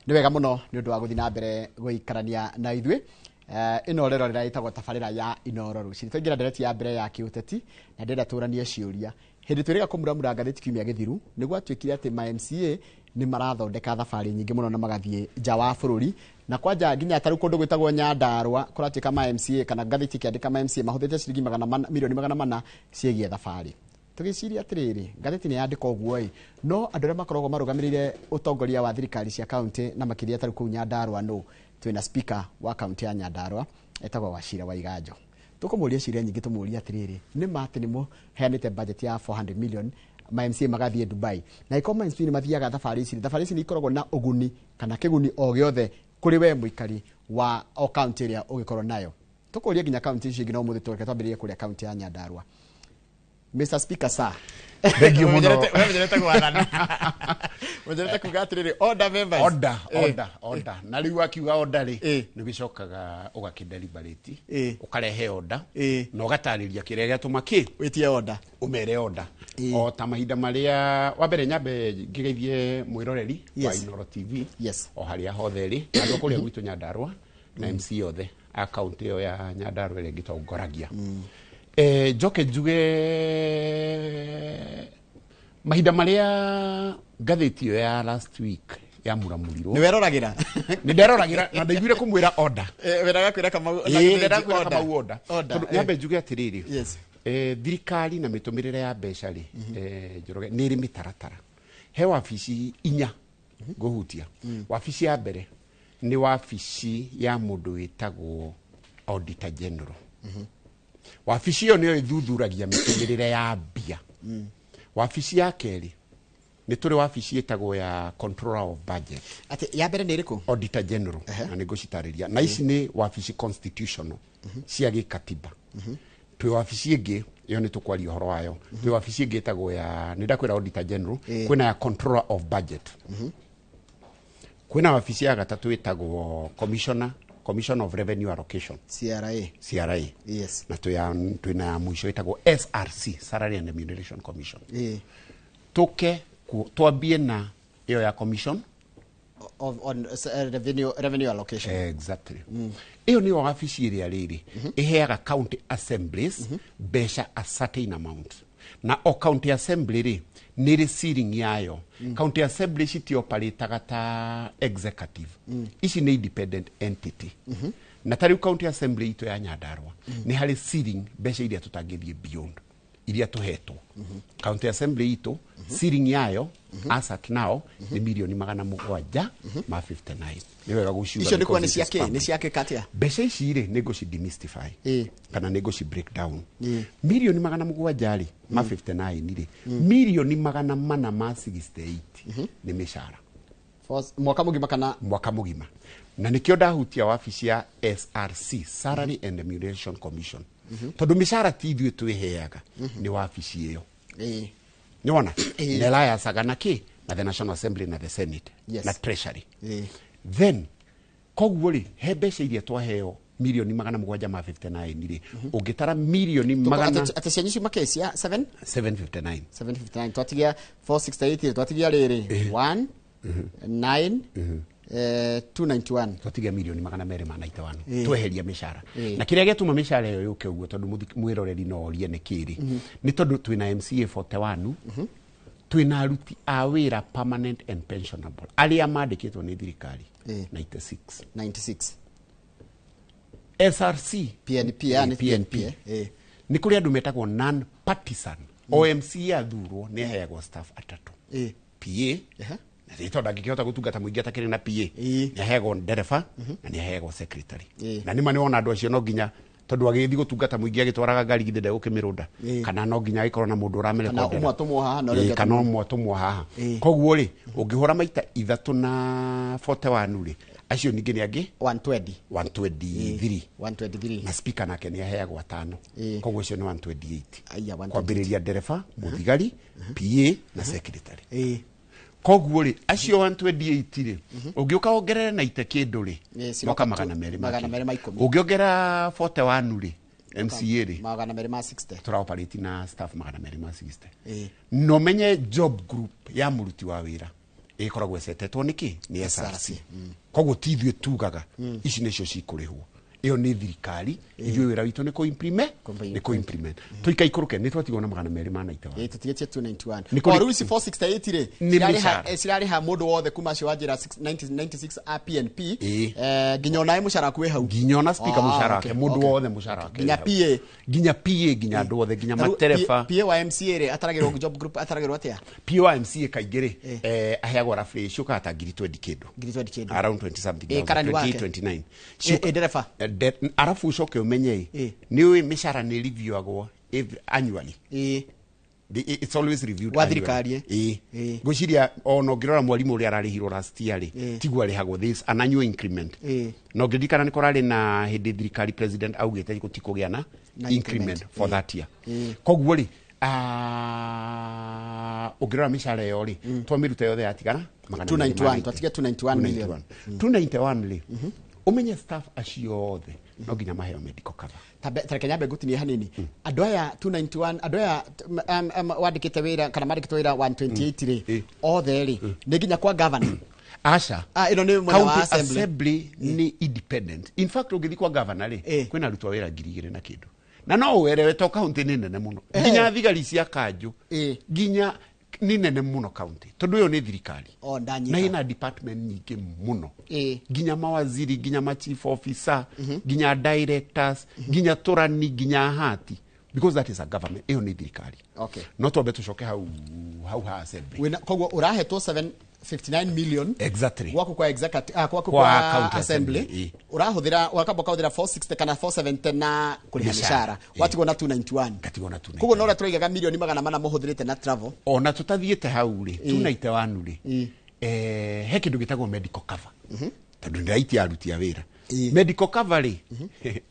Nĩ wega mũno nĩ ũndũ wa gũthiĩ na mbere gũikarania na ithuĩ. Ino rero rĩrĩa ĩtagwo tabarĩra ya Inooro Rũciinĩ. Twaingĩra ndereti ya mbere ya kĩũteti na ndĩrenda tũranie ciũria. Hĩndĩ twĩrĩga kũmuramura ngathĩti kiumia gĩthiru nĩ gwatuĩkire atĩ ma MCA nĩ marathondeka thabarĩ nyingĩ mũno na magathiĩ nja wa bũrũri, na kwanja nginya tarĩ kũndũ gwĩtagwo Nyandarua kũratuĩka ma MCA kana ngathĩti kĩandĩka ma MCA mahũthĩte ciringi milioni 400 ciĩgiĩ thabarĩ. Tũgĩciria atĩrĩrĩ, ngathĩti nĩ yandĩka ũguo no andũ arĩa makoragwo marũgamĩrĩire ũtongoria wa thirikari cia kaunti na makĩria tarĩ kũu Nyandarua no twĩna speaker wa kaunti ya Nyandarua etagwo Wachira Waiganjo. Tũkũmũria ciũria nyingĩ, tũmũria atĩrĩrĩ, nĩ ma atĩ nĩ mũheanĩte budget ya 400 million ma MCA magathiĩ Dubai na iko ma MCA nĩ mathiaga thabarĩ ici nĩ ikoragwo na ũguni kana kĩguni o gĩothe kũrĩ we mũikari wa o kaunti ĩrĩa ũgĩkorwo nayo. Tũkũria nginya kaunti icio ingĩ no mũthĩ tũreke twambĩrĩrie kũrĩa kaunti ya Nyandarua. Mr. Speaker, sir. Thank you muno. Mwenjerete kuga atĩrĩrĩ, order members. Order. Na rĩu akiuga order rĩ, nĩ gĩcokaga ũgakĩdeliberate, ũkarehe order, na ũgatarĩria kĩrĩa gĩatũma wĩtie order. Umere order. O ta mahinda marĩa wa mbere nyambe ngĩgeithie mwĩroreri wa Inooro TV. O harĩa hothe rĩ, andũ kũrĩa gwitũ Nyandarua na MC othe a kaunti ĩyo ya Nyandarua ĩrĩa ngĩtongoragia. Njoke njuge mahinda marĩa ngathĩti ĩyo ya last week ya muramurirwo nĩ weroragĩra nĩ nderoragĩra na ndaiguire kũmwĩra order weraga kwĩra Kamau order tondũ nyambe njuge atĩrĩrĩ thirikari na mĩtũmĩrĩre ya mbeca rĩ njoroge nĩ ĩrĩ mĩtaratara he wabici 4 ngũhutia. Wabici ya mbere nĩ wabici ya mũndũ wĩtagwo Auditor General. Wabici ĩyo nĩyo ĩthuthuragia mĩtũmĩrĩre ya mbia. Wabici ya kerĩ nĩ tũrĩ wabici ĩtagwo ya Controller of Budget. Ati ya mbere nĩ ĩrĩkũ? Auditor General. Na nĩ ngũcitarĩria. Na ici nĩ wabici constitutional cia gĩkatiba. Twĩ wabici ĩngĩ ĩyo nĩ tũkwaria ũhoro wayo. Twĩ wabici ĩngĩ ĩtagwo ya nĩ ndakwĩra Auditor General, kwĩna ya Controller of Budget. Kwĩna wabici ya gatatũ ĩtagwo Commission of Revenue Allocation. CRA. Yes. Na twĩna ya mũico ĩtagwo SRC, Salary and Remuneration Commission. Tuke twambie na ĩyo ya Commission on revenue allocation. Exactly. Ĩyo nĩyo wabici ĩrĩa rĩrĩ ĩheaga county assemblies mbeca a certain amount. Na o county assembly rĩ nĩrĩ ceiling yayo. County assembly citioparĩtaga ta executive. Ici nĩ independent entity. Na tarĩu county assembly itũ ya Nyandarua nĩ harĩ ceiling mbeca iria tũtangĩthiĩ beyond iria tũhetwo. County assembly itũ ceiling yayo as at now nĩ milioni 759. Nĩ wega gũciuga. Icio nĩ kwa nĩ ciake katia. Mbeca ici rĩ nĩ ngũci demystify kana nĩ ngũci break down. Milioni 759 rĩ milioni 468 nĩ mĩcara. Mwaka mũgima kana mwaka mũgima. Na nĩkĩo ndahutia wabici ya SRC, Salary and Remuneration Commission. Tondũ mĩcara ti ithuĩ twĩheaga nĩ wabici ĩyo. Nĩ wona nela sagana na the National Assembly na the Senate na Treasury. Then koguo rĩ he mbeca iria twaheo milioni 759 rĩ ũngĩtara milioni ati cianyici makecia 759 twatigia 468 twatigia rĩrĩ 1 9 291 twatigia milioni 291 tweheria mĩcara. Na kĩrĩa gĩatũma mĩcara ĩyo yũke ũguo tondũ mwĩroreri no orie nĩ kĩrĩ nĩ tondũ twĩna MCA 41 twĩna aruti a wĩra permanent and pensionable arĩa mandĩkĩtwo nĩ thirikari 96 SRC PNP nĩ kũrĩ andũ metagwo non partisan OMC athurwo nĩ aheagwo staff atatũ PA na rĩtwa ndangĩkĩhota gũtungata mũingĩ atakĩrĩ na PA nĩ aheagwo ndereba na nĩ aheagwo secretary na nĩma nĩwona andũ acio no nginya tondũ agĩthiĩ gũtungata mũingĩ agĩtwaraga ngari githĩ gũkĩmĩrũnda kana no nginya agĩkorwo na mũndũ ũramere kana ũmwe atũmwo haha koguo rĩ ũngĩhora maita 3 na 41 rĩ acio ningĩ nĩ angĩ 123 na speaker nake nĩ aheagwo 5 koguo acio nĩ 128 kwambĩrĩria ndereba mũthigari PA na secretary. Koguo rĩ acio 128 rĩ ũngĩũka ongerere na ite kĩndũ rĩ moka 200 ũngĩongera 41 rĩ MCA rĩ 260 tũraoperate na staff 260. No menye job group ya mũruti wa wĩra ikoragwo esetetwo niki ni SRC koguo tithwe tugaga ici nicio cikurihwo iyo ni thirikari ithuĩ wĩra witũ nĩ implement tũikaikũrũke nĩ twatigwo na 280 tũtigĩtie 291 o rĩu ici 468 rĩ cirarĩha mũndũ wothe kuma acio wanjĩra 96 APNP nginya onawe mũcara waku wĩ hau nginya ona speaker mũcara wake mũndũ wothe mũcara wake nginya PA nginya andũ othe nginya matereba PA wa MCA rĩ ataragĩrwo job group ataragĩrwo atĩa PA wa MCA kaingĩ rĩ aheagwo rafrĩ icio kata ngiri 20 kĩndũ around 20 something 29 ndereba arafu ucoke umenye ni uĩ mĩcara nĩ reviewagwo annually it's always reviewed wathirikari ngũciria ona ũngĩrora mwarimũ ũrĩa ararĩhirwo last year tigwa arĩhagwo this an annual increment no ngĩririkana nĩ kũrarĩ na hĩndĩ thirikari president augĩte gũtikũgĩa na increment for that year koguo rĩ ũngĩrora mĩcara ĩyo rĩ twamĩruta yothe yatigara 291 twatiga 291 million 291 rĩ umenye staff acio othe no nginya maheo medical cover tareke nyambe ngutinie hanini andũ aya 291 andũ aya wandĩkĩte wĩra kana mandĩkĩte wĩra 128 rĩ othe rĩ nĩ nginya kwa governor Asha ino nĩ mwena wa assembly ni independent in fact ũngĩthi kwa governor rĩ kwĩna arutwo wĩra 2,000 na kĩndũ na no werewe to county nĩ nene mũno nginya thigari cia kanjũ nginya ni nene muno county tondu yo ni thirikari na ina department nyingi muno nginya mawaziri nginya ma chief officer nginya directors nginya turani nginya hati because that is a government iyo ni thirikari no twambe tucoke hau ha assembly koguo urahetwo 759 million exactly wako kwa executive kwa assembly urahuthira wakamba kahuthira 460 kana 470 na kuliha mishara watigwo na 291 koguo no ratũraigaga milioni 400 muhuthirite na travel ona tutathiite hau ri 291 ri he kĩndũ gĩtagwo medical cover tondu ndiraiti aruti a wĩra medical cover ri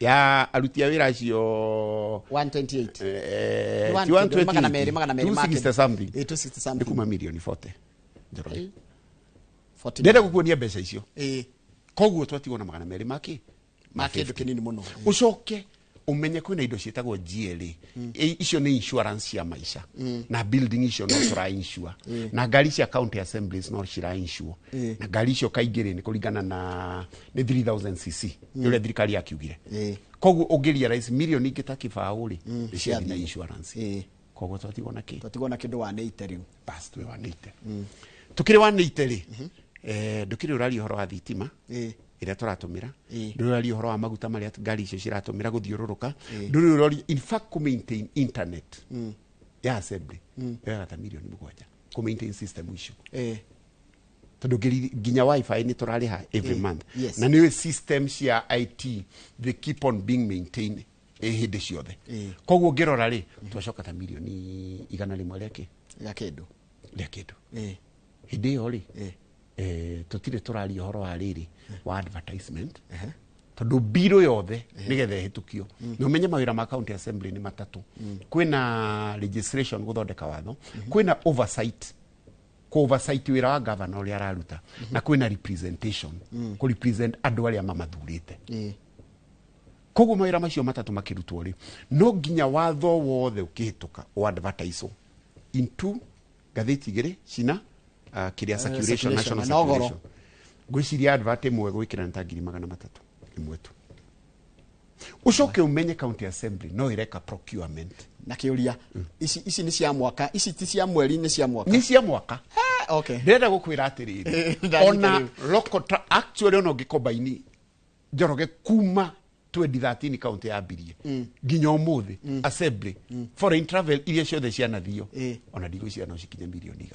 ya aruti a wĩra acio 128 260 something 260 something kuma milioni 40 njoroi ndenda gukuonia mbeca icio koguo twatigwo na 200 make kĩndũ kĩnini mũno ucoke umenye kwĩna indo ciĩtagwo GLA icio nĩ insurance ya maisha na building icio no tura insure na ngari cia county assemblies no cira insure na ngari icio kaingĩ nĩ kũringana na nĩ 3000 cc ũrĩa thirikari yakiugire koguo ũngĩria rais milioni ingĩ ta kĩbaũ rĩ nĩ cia na insurance koguo twatigwo na kĩndũ wanĩte rĩu bas twĩ wanĩte tukĩrĩ wanĩte rĩ ndũkĩrĩ ũrari ũhoro wa thitima ĩrĩa tũratũmĩra ndũrĩ ũhoro wa maguta marĩa ngari icio ciratũmĩra gũthiũrũrũka ndũrĩ in fact ku maintain internet ya assembly ta milioni 7 ku maintain system icio tondu nginya wifi nĩ tũrarĩha every month na nĩ system cia IT they keep on being maintained hĩndĩ ciothe koguo ngĩrora rĩ twacoka ta milioni 100 rĩa kĩndũ hĩndĩ ĩyo rĩ tutire turari horo wa riri wa advertisement tondu biro yothe nigethe hitukio no umenye mawira ma county assembly ni matatu kwina registration guthondeka watho kwina oversight wira wa governor uri araruta na kwina representation ku represent andu aria mamathurite koguo mawira macio matatu makirutwo ri no nginya watho wothe ukihituka o advertise into gatheti igiri cina kiria circulation national circulation gwiciria advert imwe gwikira nta 300 imwe tu ucoke umenye county assembly no ireka procurement na kiuria ici ni cia mwaka ici ti cia mweri ni cia mwaka okay ndenda gukwira atiriri ona local actually ono gikombaini njoroge kuma 2013 county yabirie nginya umuthi assembly foreign travel iria ciothe cianathio ona ndigo cia no cikinya milioni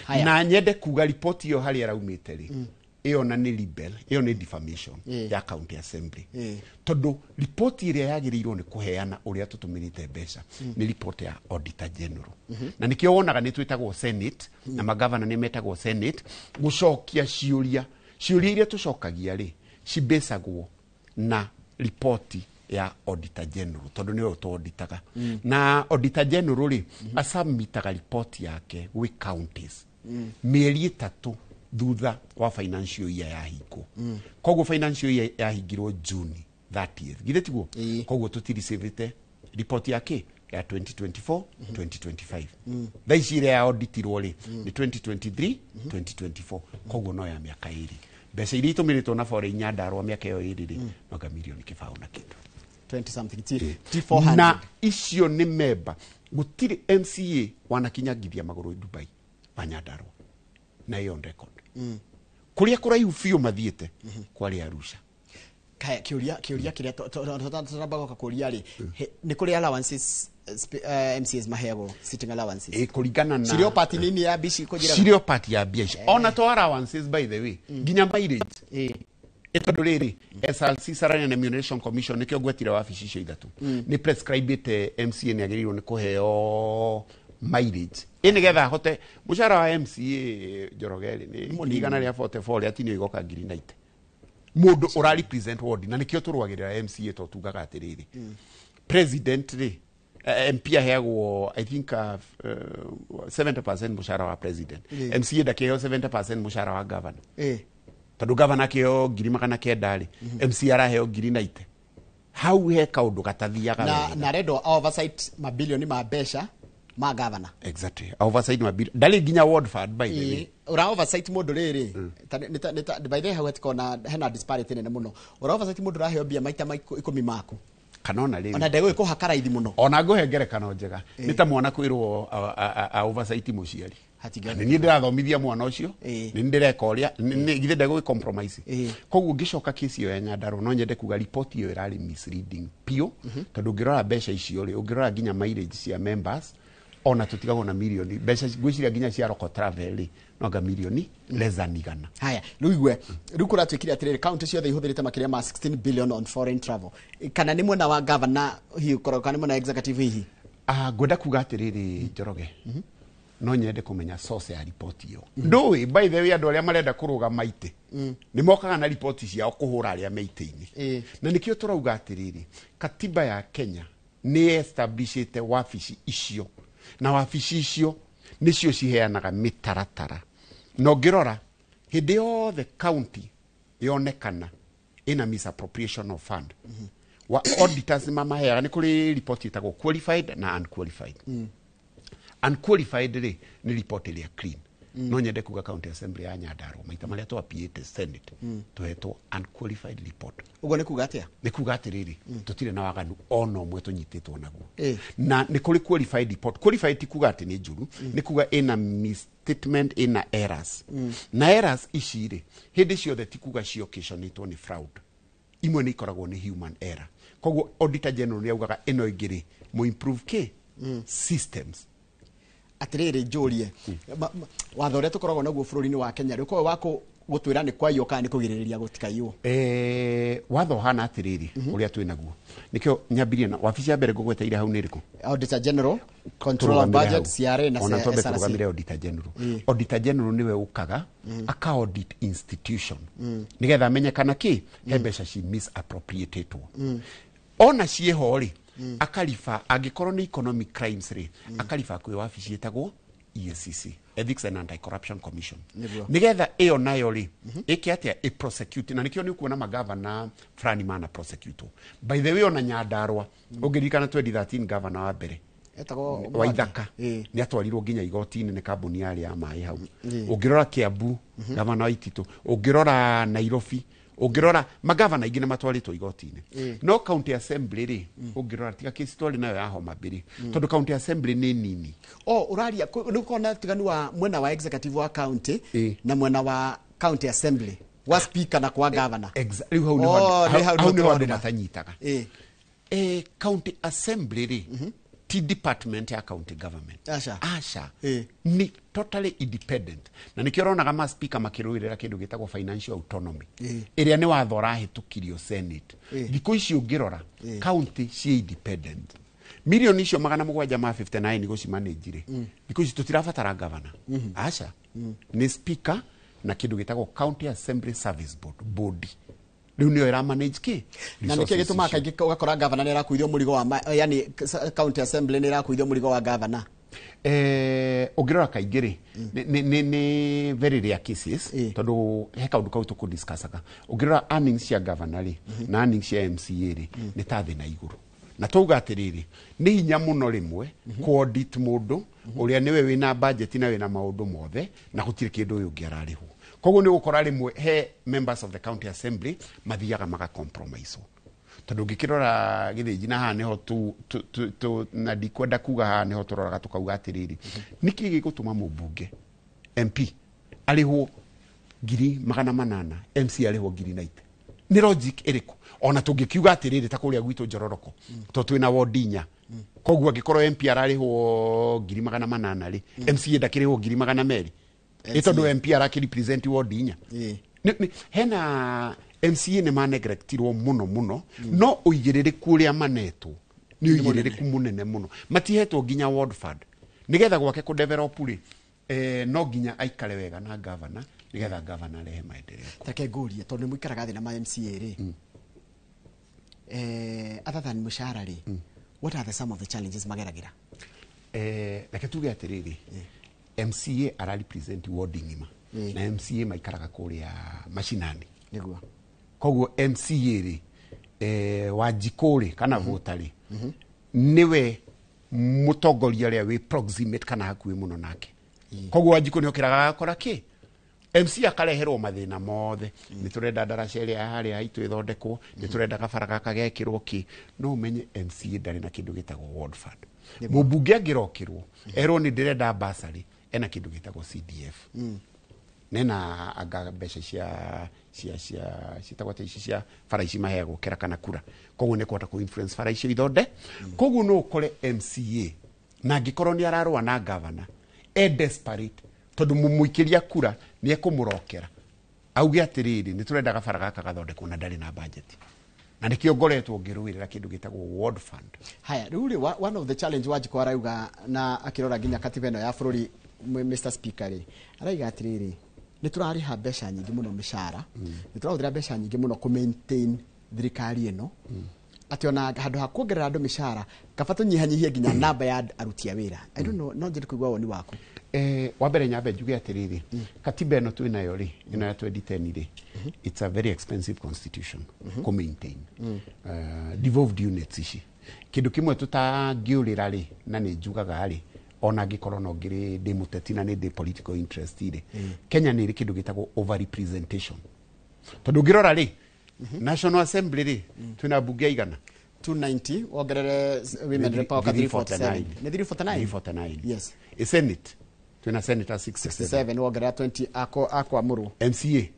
100 na nyende kuga report iyo hali araumite ri iyo na ni libel iyo ni defamation ya county assembly tondu report iria yagirirwo ni kuheana uria tutumirite mbeca ni report ya auditor general na nikio wonaga ni twitagwo senate na magavana ni metagwo senate gucokia ciuria iria tucokagia ri cibesagwo na report ya auditor general tondu niwe utoditaga na auditor general ri asubmitaga report yake wi counties mieri 3 thutha wa financial year yahingwo koguo financial year yahingirwo June 30th githe tiguo koguo tutirisevete report yake ya 2024 2025 thaa ici ĩrĩa yaauditirwo rĩ nĩ 2023 2024 koguo no ya mĩaka ĩrĩ mbeca iria itũmĩrĩtwo na Fore Nyandarua mĩaka ĩyo ĩrĩ rĩ noga mirioni kĩbaũ na kĩndũ 20 something T400 na icio nĩ memba gũtirĩ MCA wanakinyangithia magũrũ Dubai wa Nyandarua na ĩyo on record kũrĩa kũraihu biũ mathiĩte kwarĩ Arusha kiuria kiria tũtambagoka kũria rĩ nĩ kũrĩ allowances MCAs maheagwo sitting allowances kũringana na cirio party nini ya bici kũjira cirio party ya bici ona to allowances by the way nginya mileage ĩtondũ rĩrĩ SRC Salary and Remuneration Commission nĩkĩo gwetire wabici icio ithatu nĩ prescribĩte MCA nĩ agĩrĩirwo nĩ kũheo mileage nĩgetha hote mũcara wa MCA Njoroge nĩ igana rĩa 44 rĩa tinio igoka 90 mũndũ ũra represent ward na nĩkĩo tũrũagĩrĩra MCA to tugaga atĩrĩrĩ president rĩ MP aheagwo I think 70% mũcara wa president MCA ndakĩheo 70% mũcara wa governor tondũ governor akĩheo 900 rĩ MCA araheo 90 hau he kaũndũ gatathiaga na redo oversight mabilioni ma mbeca ma governor exactly oversight mabilioni ndari nginya ward fund by the way ura oversight mũndũ rĩrĩ by the way how etikona hena disparity nene mũno ura oversight mũndũ raheo mbia maita 10 maku kanona rĩrĩ ona ndego ĩkũhaka raithi mũno ona ngũhengere kana njega nĩ ta mwana kwĩrwo oversight mũciari nĩ niĩ ndĩrathomithia mwana ũcio nĩ ndĩreka ũrĩa githĩ ndegũ compromise koguo ngĩcoka kesi ĩyo ya Nyandarua no nyende kuga report ĩyo ĩrarĩ misleading pio tondũ ũngĩrora mbeca icio rĩ ũngĩrora nginya mileage cia members ona tutigagwo na milioni mbeca gwĩciria nginya cia Roko Travel rĩ noga milioni less than igana haya rĩu kũratwĩkire atĩrĩrĩ county ciothe ihũthĩrĩte makĩria ma 16 billion on foreign travel kana nĩ mwena wa governor hiyo koroka nĩ mwena executive hihi ngwenda kuga atĩrĩrĩ Njoroge no nyende kũmenya source ya report ĩyo ndũĩ by the way andũ arĩa marenda kũrũgama itĩ nĩ mokaga na report ciao kũhũra arĩa meitĩ-inĩ na nĩkĩo tũrauga atĩrĩrĩ katiba ya Kenya nĩ establishite wabici icio na wabici icio nĩcio ciheanaga mĩtaratara na ũngĩrora hĩndĩ yothe county yonekana ina misappropriation of fund wa auditors mamaheaga nĩ kũrĩ report ĩtagwo qualified na unqualified unqualified rĩ nĩ report ĩrĩa clean no nyende kuga county assembly ya Nyandarua maita marĩa twapiĩte senate tũhetwo unqualified report ũguo nĩ kuga atĩa nĩ kuga atĩrĩrĩ tũtirĩ na waganu ona ũmwe tũnyitĩtwo naguo na nĩ kũrĩ qualified report qualified ti kuga atĩ nĩ njũru nĩ kuga ĩna misstatement ĩna errors na errors ici rĩ hĩndĩ ciothe ti kuga ciocasionĩtwo nĩ fraud imwe nĩ ikoragwo nĩ human error koguo auditor general nĩ augaga ĩno ĩngĩ rĩ mu improve systems atĩrĩrĩ njũrie watho ũrĩa tũkoragwo naguo bũrũri-inĩ wa Kenya rĩu kowe wako gũtwĩra nĩ kwaiywo kana nĩ kũgirĩrĩria gũtikaiywo watho hana atĩrĩrĩ ũrĩa twĩ naguo nĩkĩo nyambirie na wabici ya mbere ngũgweteire hau nĩ ĩrĩkũ Auditor General Control of Budget CRA na ona twambe tũrũgamire Auditor General Auditor General nĩwe ũkaga aka audit institution nĩgetha amenyekana kĩ he mbeca ci misappropriated ona ciĩho rĩ akariba angĩkorwo nĩ economic crimes rĩ akariba kwĩ wabici ĩtagwo EACC Ethics and Anti-Corruption Commission nĩgetha ĩyo nayo rĩ ĩke atĩa ĩprosecute na nĩkĩo nĩ kuona magavana fulani mana prosecute by the way ona Nyandarua ũngĩririkana 2013 governor wa mbere Waithaka nĩ atwarirwo nginya igoti-inĩ nĩ kambuni yarĩ ya maĩ hau ũngĩrora Kiambu governor Waititu ũngĩrora Nairobi ũngĩrora magavana ingĩ nĩ matwarĩtwo igoti-inĩ no county assembly rĩ ũngĩrora tiga kesi twarĩ nayo ya Homa Bay tondũ county assembly nĩ nini ũraria nĩ ũkona tiganu wa mwena wa executive wa county na mwena wa county assembly wa speaker na kwa governor rĩu hau nĩ handũ matanyitaga county assembly rĩ ti department ya county government asha ni totally independent na nĩkĩo ũronaga ma speaker makĩrũĩrĩra kĩndũ gĩtagwo financial autonomy ĩrĩa nĩ watho ũrahĩtũkirio senate thikũ ici ũngĩrora county ci independent milioni icio 759 gũcimanĩnjire thikũ ici tũtirabatara governor asha nĩ speaker na kĩndũ gĩtagwo county assembly service board rĩu nĩyo ĩramanage kĩ na nĩkĩo gĩtũmaga kaingĩ ũgakora governor nĩ arakuithio mũrigo wa yani county assembly nĩ arakuithio mũrigo wa governor ũngĩrora kaingĩ rĩ nĩ very rare cases tondũ he kaũndũ kau tũkũdiscussaga ũngĩrora earnings cia governor rĩ na earnings cia MCA rĩ nĩ ta thĩ na igũrũ na twauga atiriri ni hinya muno rimwe ku audit mundu uria niwe wina budget na wina maundu mothe na gutire kindu uyu ngi ararihwo koguo ni gukora rimwe he members of the county assembly mathiaga maga compromise tondu ngikirora githinji na haha niho tu na ndikwenda kuga haha niho turoraga tukauga atiriri niki gigutuma mubunge MP arihwo 800,000 MC arihwo 90,000 ni logic iriku ona tungikiuga atiriri ta kuria gwitu Njororoko to twina wodinya koguo angikorwo MP ararihwo 800,000 ri MC ndakirihwo 200,000 itondo MP arakiripresent wodinya hena MCA ni manegrectirwo muno no uigiririku uria manetwo ni uigiririku munene muno matihetwo nginya ward fund nigetha gwake ku develop ri no nginya aikare wega na governor nigetha governor rehe maendeleo take ngurie tondu muikaraga thi na ma MCA ri other than mushahara ri what are some of the challenges mageragira like tuge atiriri MCA ara represent ward ngima na MCA maikaraga kuria mashinani niguo koguo MCA ri Wanjikuri kana votari niwe mutongoria ria wi proximate kana hakuhi muno nake koguo Wanjikuri ni okiraga akora ki MC akareherwo mathina mothe ni turenda ndaraca iria haria haitu ithondekwo ni turenda kabaraga kagekirwo ki no umenye MCA ndari na kindu gitagwo ward fund mubunge angirokirwo erwo ni ndirenda basari ena kindu gitagwo CDF nena aga mbeca cia citagwate ici cia faraici maheagwo kera kana kura koguo ni kwata ku influence faraici ithonde koguo no ukore MCA na ngikorwo ni ararwa na governor desperate tondu mumuikiria kura ni ekumurokera auge atiriri ni turenda gabara gaka gathondekwo na ndari na budget na nikio ngoretwo ngirwirira kindu gitagwo ward fund haya ruri one of the challenge Wanjikũ arauga na akirora nginya katiba ino ya bururi Mr Speaker ri araiga atiriri ni turariha mbeca nyingi muno mishara ni turahuthira mbeca nyingi muno ku maintain thirikari ino ati ona handu ha kuongerera andu mishara kaba tunyihanyihie nginya namba ya aruti a wira I don't know no njiri kuigwa woni waku wa mbere nyambe njuge atiriri katiba ino twinayo ri ino ya 2010 ri it's a very expensive constitution to maintain devolved units ici kindu kimwe tutangiurira ri na ni njugaga ri ona gikorwo no ngiri ndi muteti na ndi political interest ri Kenya ni ri kindu gitagwo over representation tondu ngirora ri National Assembly ri twina bunge igana 290 ongerere women rep power 347 ni 349 yes a Senate twina senator 667 ongerera 20 akwa muru MCA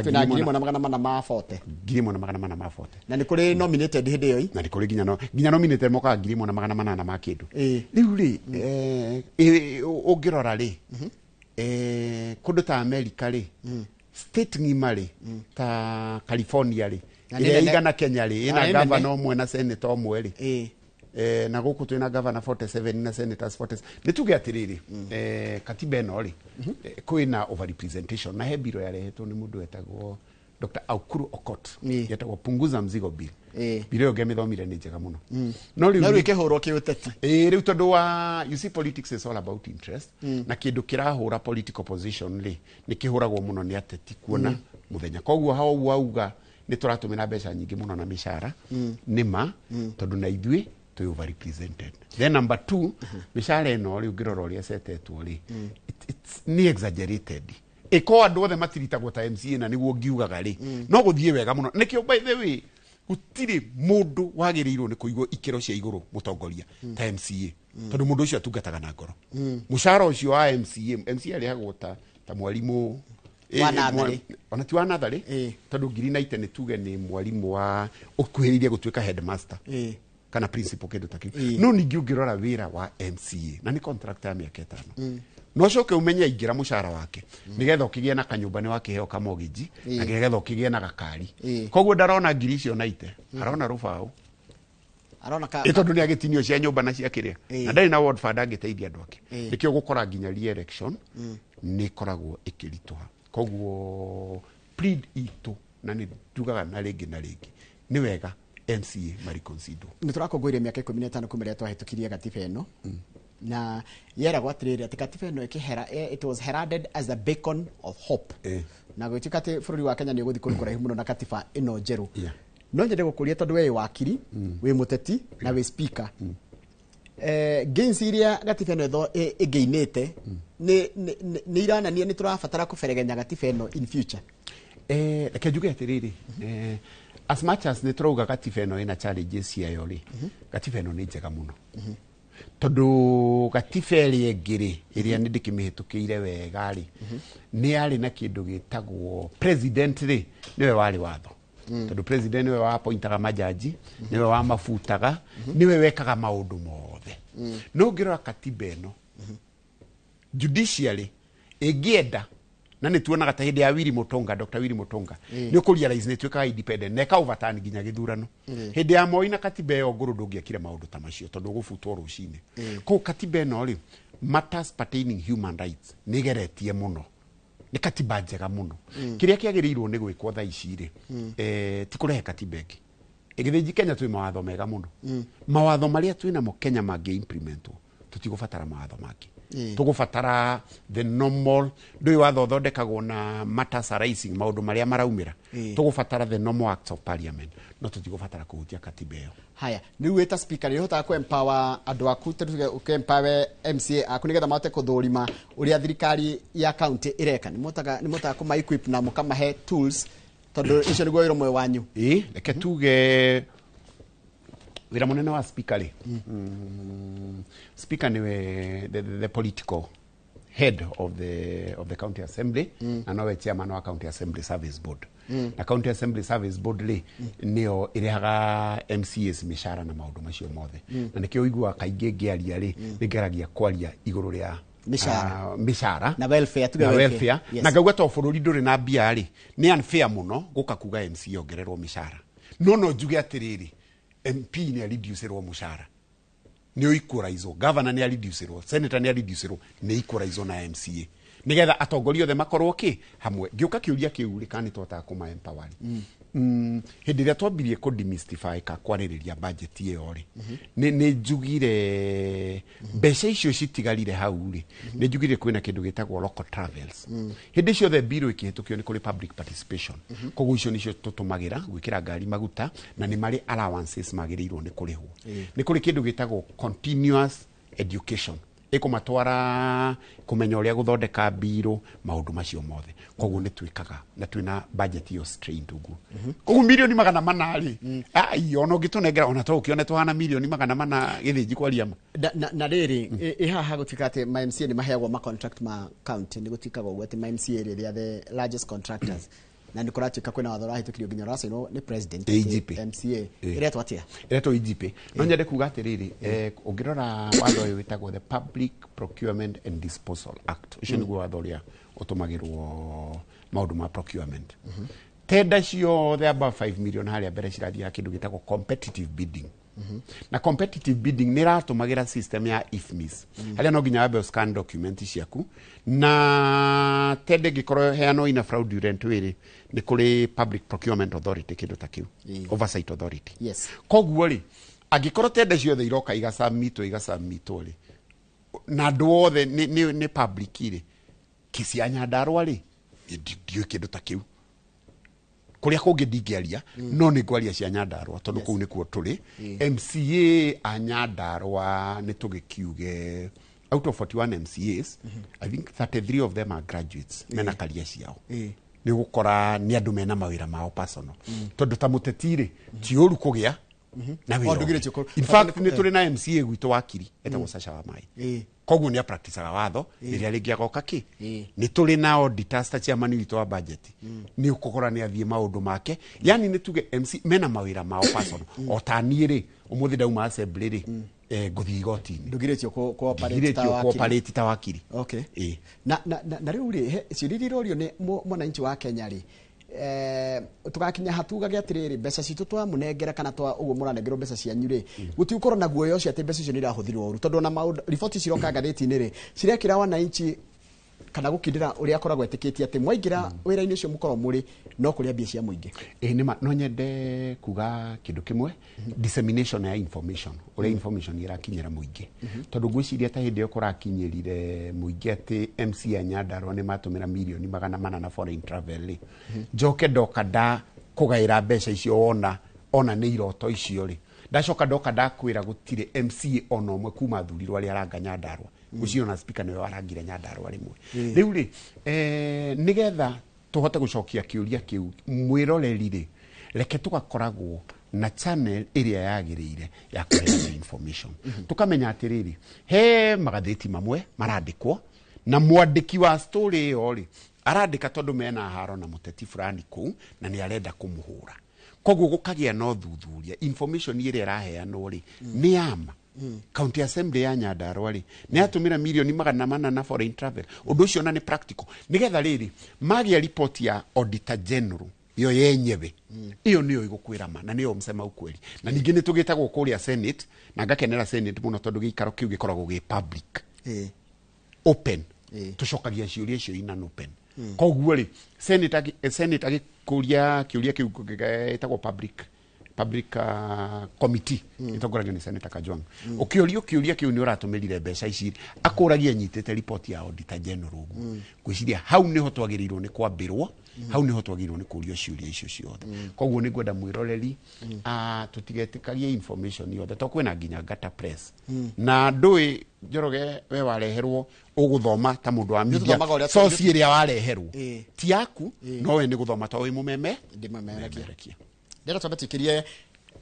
twina ngirimo na magana ma 40 ngirimo na magana mana ma 40 na ni kuri nominated hindi iyo na ni kuri ginya nominated moka ngirimo na magana mana ma kindu riu ri ungirora ri kundu ta America ri state ngima ri ta California ri ile igana Kenya ri ina governor omwe na senator omwe ri na guku twina governor 47 na senators 40 nituge atiriri katiba ino ri kwina over representation na hebiro yarehetwo ni mundu etagwo Dr. Aukuru Okot yetagwo punguza mzigo bill bill yo gemithomire ni njega muno no riu ikihurwo kiuteti riu tondu wa you see politics is all about interest na kindu kirahura political position ri ni kihuragwo muno ni ateti kuona muthenya koguo hao wauga ni turatumira mbeca nyingi muno na mishara nima tondu na ithui to over represented then number 2 mishara eno riu ngirora uria setetwo ri it's ni exaggerated iko andu othe matiritagwo ta MCA na niguo ngiugaga ri no guthie wega muno nikio by the way gutiri mundu wagirirwo ni kuigwo ikiro cia iguru mutongoria ta MCA tondu mundu ucio atungataga na ngoro mushara ucio wa MCA arihagwo ta mwalimu ona ti wa nathari tondu ngiri na ite ni tuge ni mwalimu wa ukuhiriria gutuika headmaster kana principal kindu takiu no ningi ungirora wira wa MCA na ni contract ya miaka 5 no coke umenya ingira mushara wake nigetha ukigie na kanyumba ni wakiheo kamogiji na nigetha ukigie na gakari koguo ndarona ngiri icio na ite arona rubao arona ka tondu ni agitinio cia nyumba na cia kiria na ndari na ward fund agiteithia andu ake nikio gukora nginya re-election ni koragwo ikirituha koguo plead itu na ni ndugaga na ringi ni wega MCA mari consider ni turakongwire miaka 15 kumeria twahitukirie gatiba eno na yera gwatiriri ati katiba eno ikihera it was heralded as a beacon of hope na gwitika ati bururi wa Kenya ni guthi kurukura muno na katiba eno njeru no nyende gukuria tondu we wakiri we muteti na we speaker gains iria gatiba ino ingeinite ni iranania ni turabatara kuberegenya gatiba ino in future. Reke njuge atiriri, as much as ni turauga gatiba ino ina challenges ciayo ri, gatiba ino ni njega muno tondu gatiba iri ingiri iria ni ndikimihitukiire wega ri ni ari na kindu gitagwo president ri niwe wari watho tondu president niwe wa appointaga majaji niwe wa mafutaga niwe wekaga maundu mothe no ngirora katiba ino judiciary igienda na ni tuonaga ta hindi ya Willy Mutunga, Dr. Willy Mutunga ni ukurealize ni twikaga independent neka overturn ginya githurano hindi ya Moi na katiba yo nguru ndungiakire maundu ta macio tondu gufutwo rucine ko katiba ino ri matters pertaining human rights nigeretie muno ni katiba njega muno kiria kiagirirwo ni gwikwo tha ici ri ti kurehe katiba ingi igithinji Kenya twi mawatho mega muno mawatho maria twina mo Kenya mangi implementwo tutigubatara mawatho mangi tugubatara the normal ndu watho thondekagwo na matters arising maundu maria maraumira tugubatara the normal acts of parliament no tutigubatara kuhutia katiba iyo. Haya ni weta speaker ni hota ku empower andu aku tuge ukempower MCA aku nigetha mahote kuthurima uria thirikari ya county ireka ni motaga ku equip na mukamahe tools tondu icio niguo wira mwe wanyu. Reke tuge wira munene wa speaker ri speaker niwe the political head of the county assembly na nowe chairman wa county assembly service board na county assembly service board ri nio irihaga MCAs mishara na maundu macio mothe na nikio igua kainge ngiaria ri ngeragia kwaria iguru ria mishara na welfare tuge welfare na ngauga to bururi nduri na bia ri ni unfair muno guka kuga MCA ongererwo mishara no njuge atiriri MP ni reducerwo mushara ni oikuraizwo governor ni reducerwo senator ni reducerwo ni ikuraizwo na MCA nigetha atongoria othe makorwo ki hamwe ngiuka kiuria kiuri kani tota kuma empower hindi ria twambirie ku demystify ka kwaririria budget iyo ri ni njugire mbeca icio citigarire hau ri ni njugire kwina kindu gitagwo local travels hindi cio the biro ikihitukio ni kuri public participation koguo icio nicio tutumagira gwikira ngari maguta na ni mari allowances magirirwo ni kurihwo ni kuri kindu gitagwo continuous education ikumatwara kumenya uria guthondeka biro maundu macio mothe koguo ni twikaga na twina budget yo strained uguo koguo milioni 400 ri ai ono gitunengera ona to ukione tuhana milioni 400 githinji kwaria na riri ihaha gutikate ma MCA ni maheagwo ma contract ma county ni gutikaga uguo ati ma MCA ri the largest contractors na ni kuratuika kwina watho rahitukirio ginya rasa no ni president MCA ire twatia ire to IGP no nyende kuga atiriri ungirora watho uyu witagwo the Public Procurement and Disposal Act ucio niguo watho uria utumagirwo maundu ma procurement tenda cio the above 5 million haria mbere cirathia kindu gitagwo competitive bidding na competitive bidding ni ratumagira system ya IFMIS haria no ginya wabe scan document ciaku na tende gikorwo heano ina fraudulent wiri ni kuri Public Procurement Authority kindu ta kiu oversight authority koguo ri agikorwo tende ciothe iroka igasamitwo ri na andu othe ni public ri kisia Nyandarua ri ndio kindu ta kiu kuria kungi ndingiaria no ni ngwaria cia Nyandarua tondu kuu nikuo turi MCA a Nyandarua ni tugikiuge out of 41 MCAs I think 33 of them are graduates mena career ciao ni gukora ni andu mena mawira mao personal tondu ta mutetire ti uru kugia na wira in fact ni turi na MCA gwitu wakiri etagwo Sasha wa Mai koguo ni a practice watho iria ringi agoka ki ni turi na auditors ta chairman witu wa budget ni ukugora ni athie maundu make yani ni tuge MC mena mawira mao personal otaniire umuthi dauma assembly ri nguthi igoti ndugiretio cooperate ta wakiri okay na riu ri ciririro ni mwananchi wa Kenya ri tugakinya hatugage atiriri mbeca citu twa munengera kana twa uguo muranengerwo mbeca cianyu ri gutiukorwo na guoyo cio ati mbeca icio ni irahuthirwo uru tondu na report ciroka ngatheti-ini ri cirekira wananchi kana gukindira uria akoragwo etikitie ati mwaingira wira-ini ucio mukorwo muri no kuria mbia cia muingi nima no nyende kuga kindu kimwe dissemination ya information uria information irakinyira muingi tondu ngwiciria ta hindi ukurakinyirire muingi ati MCA Nyandarua ni matumira milioni 400 na foreign travel njoke ndoka da kugaira mbeca icio wona ona nĩ iroto icio rĩ ndacoka ndoka ndakwĩra gũtirĩ MCA ona ũmwe kuma thurirwo arĩa aranga Nyandarua ũcio na speaker nĩwe warangire Nyandarua rĩmwe rĩu rĩ nĩgetha tũhote gũcokia kĩũria kĩu mwĩroreri rĩ reke tũgakoragwo na channel ĩrĩa yagĩrĩire ya kũheana information tukamenya atĩrĩrĩ he magathĩti mamwe marandĩkwo na mwandĩki wa story ĩyo rĩ arandĩka tondũ mena haro na mũteti fulani kũu na nĩ arenda kũmũhũra koguo gũkagĩa no thuthuria information ĩrĩa ĩraheanwo rĩ nĩ ama County Assembly ya Nyandarua rĩ nĩ atũmĩra milioni 400 na foreign travel ũndũ ũcio na nĩ practical nĩgetha rĩrĩ magĩa report ya Auditor General yo yenyewe iyo niyo igũkwĩra ma na niyo msema ukweli na ningĩ nĩ tũgĩtagwo kũrĩa Senate na ngakenera Senate mũno tondũ gĩikaro kĩu gĩkoragwo gĩ public open tucokagia ciũria icio ina open koguo rĩ Senate agĩkũria kĩũria kĩu gĩtagwo public committee itongoragio nĩ Senator Kajwang ukĩũrio kĩũria kĩu nĩ ũratũmĩrire mbeca ici akũragia nyitĩte report ya Auditor General ũguo gwĩciria hau nĩho twagĩrĩirwo nĩ kwambĩrwo hau nĩho twagĩrĩirwo nĩ kũũrio ciũria icio ciothe koguo nĩ ngwenda mwĩroreri tũtigetĩkarie information yothe to kwĩna nginya Ngata Press na ndũĩ Njoroge we wareherwo ũgũthoma ta mũndũ wa media source ĩrĩa wareherwo ti yaku no we nĩ gũthoma to wĩ mũmeme ndĩmemerekia ndĩra twambĩtĩkĩrie